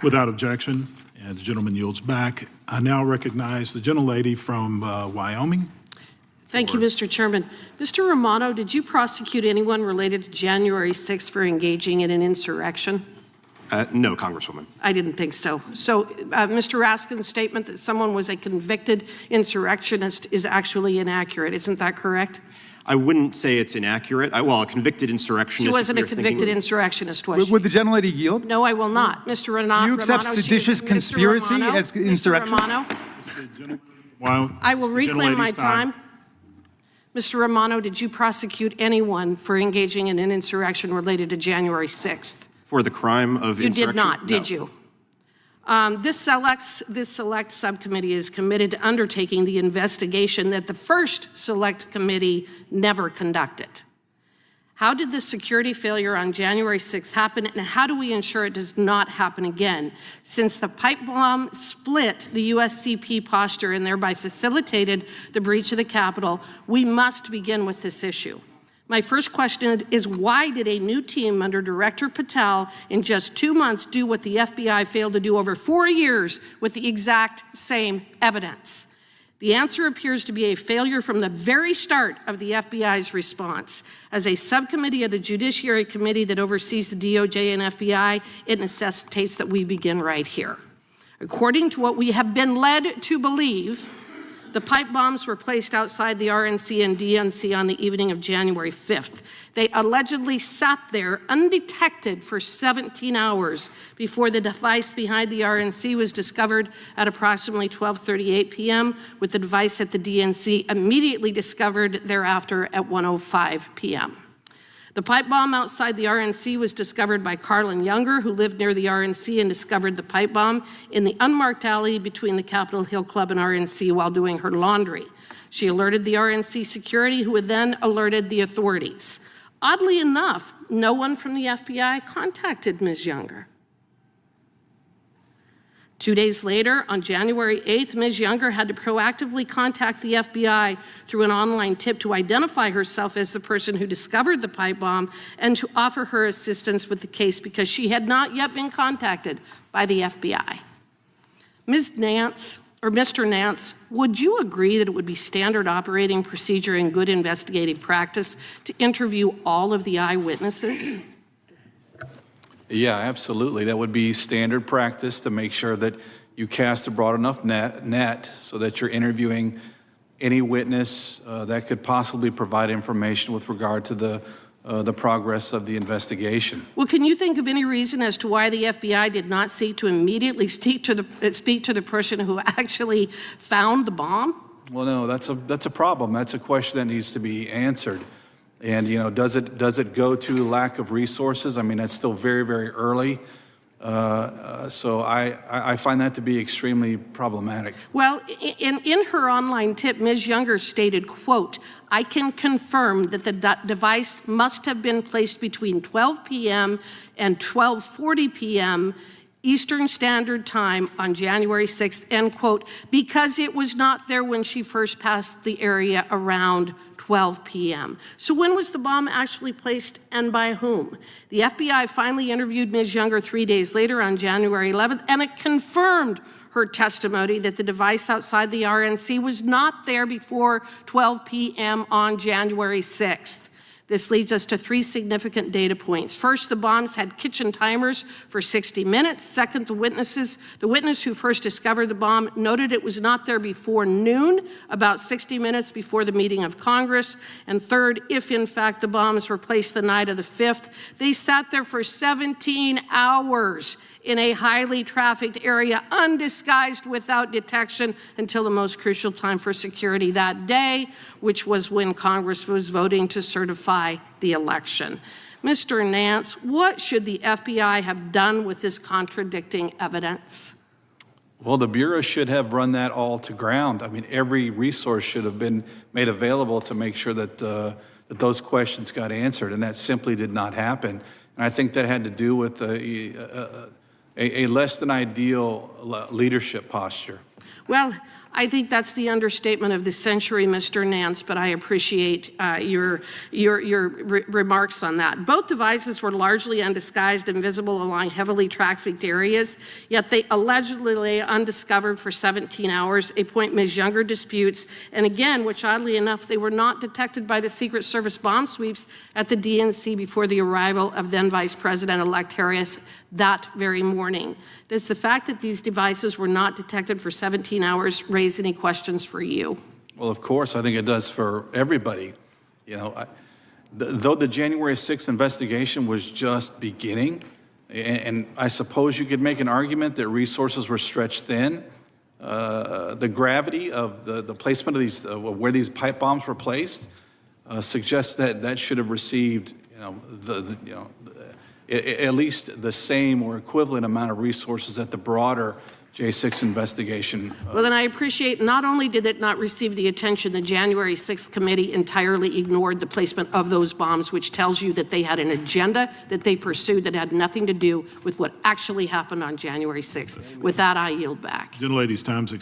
Without objection, and the gentleman yields back. I now recognize the gentlelady from Wyoming. Thank you, Mr. Chairman. Mr. Romano, did you prosecute anyone related to January 6th for engaging in an insurrection? No, Congresswoman. I didn't think so. So Mr. Raskin's statement that someone was a convicted insurrectionist is actually inaccurate. Isn't that correct? I wouldn't say it's inaccurate. Well, a convicted insurrectionist. She wasn't a convicted insurrectionist, was she? Would the gentlelady yield? No, I will not. Mr. Romano. Do you accept seditious conspiracy as insurrection? Mr. Romano, I will reclaim my time. Mr. Romano, did you prosecute anyone for engaging in an insurrection related to January 6th? For the crime of insurrection? You did not, did you? This select subcommittee is committed to undertaking the investigation that the first select committee never conducted. How did this security failure on January 6th happen, and how do we ensure it does not happen again? Since the pipe bomb split the USCP posture and thereby facilitated the breach of the Capitol, we must begin with this issue. My first question is, why did a new team under Director Patel in just 2 months do what the FBI failed to do over 4 years with the exact same evidence? The answer appears to be a failure from the very start of the FBI's response. As a subcommittee of the Judiciary Committee that oversees the DOJ and FBI, it necessitates that we begin right here. According to what we have been led to believe, the pipe bombs were placed outside the RNC and DNC on the evening of January 5th. They allegedly sat there undetected for 17 hours before the device behind the RNC was discovered at approximately 12:38 p.m., with the device at the DNC immediately discovered thereafter at 1:05 p.m. The pipe bomb outside the RNC was discovered by Carlin Younger, who lived near the RNC and discovered the pipe bomb in the unmarked alley between the Capitol Hill Club and RNC while doing her laundry. She alerted the RNC security, who had then alerted the authorities. Oddly enough, no one from the FBI contacted Ms. Younger. 2 days later, on January 8th, Ms. Younger had to proactively contact the FBI through an online tip to identify herself as the person who discovered the pipe bomb and to offer her assistance with the case because she had not yet been contacted by the FBI. Ms. Nance, or Mr. Nance, would you agree that it would be standard operating procedure and good investigative practice to interview all of the eyewitnesses? Yeah, absolutely. That would be standard practice to make sure that you cast a broad enough net so that you're interviewing any witness that could possibly provide information with regard to the progress of the investigation. Well, can you think of any reason as to why the FBI did not seek to immediately speak to the person who actually found the bomb? Well, no, that's a problem. That's a question that needs to be answered. And, you know, does it go to lack of resources? I mean, that's still very, very early. So I find that to be extremely problematic. Well, in her online tip, Ms. Younger stated, quote, "I can confirm that the device must have been placed between 12 p.m. and 12:40 p.m. Eastern Standard Time on January 6th, end quote, because it was not there when she first passed the area around 12 p.m. So when was the bomb actually placed and by whom? The FBI finally interviewed Ms. Younger 3 days later on January 11th, and it confirmed her testimony that the device outside the RNC was not there before 12 p.m. on January 6th. This leads us to 3 significant data points. First, the bombs had kitchen timers for 60 minutes. Second, the witness who first discovered the bomb noted it was not there before noon, about 60 minutes before the meeting of Congress. And third, if in fact the bombs were placed the night of the 5th, they sat there for 17 hours in a highly trafficked area, undisguised, without detection, until the most crucial time for security that day, which was when Congress was voting to certify the election. Mr. Nance, what should the FBI have done with this contradicting evidence? Well, the Bureau should have run that all to ground. I mean, every resource should have been made available to make sure that, that those questions got answered, and that simply did not happen. And I think that had to do with a less than ideal leadership posture. Well, I think that's the understatement of the century, Mr. Nance, but I appreciate your remarks on that. Both devices were largely undisguised and visible along heavily trafficked areas, yet they allegedly lay undiscovered for 17 hours, a point Ms. Younger disputes, and again, which oddly enough, they were not detected by the Secret Service bomb sweeps at the DNC before the arrival of then Vice President-elect Harriet that very morning. Does the fact that these devices were not detected for 17 hours raise any questions for you? Well, of course, I think it does for everybody. You know, though the January 6th investigation was just beginning, and I suppose you could make an argument that resources were stretched thin, the gravity of the placement of these, where these pipe bombs were placed, suggests that that should have received, at least the same or equivalent amount of resources that the broader J6 investigation. Well, then I appreciate not only did it not receive the attention, the January 6th committee entirely ignored the placement of those bombs, which tells you that they had an agenda that they pursued that had nothing to do with what actually happened on January 6th. With that, I yield back. Gentlelady's time's expired.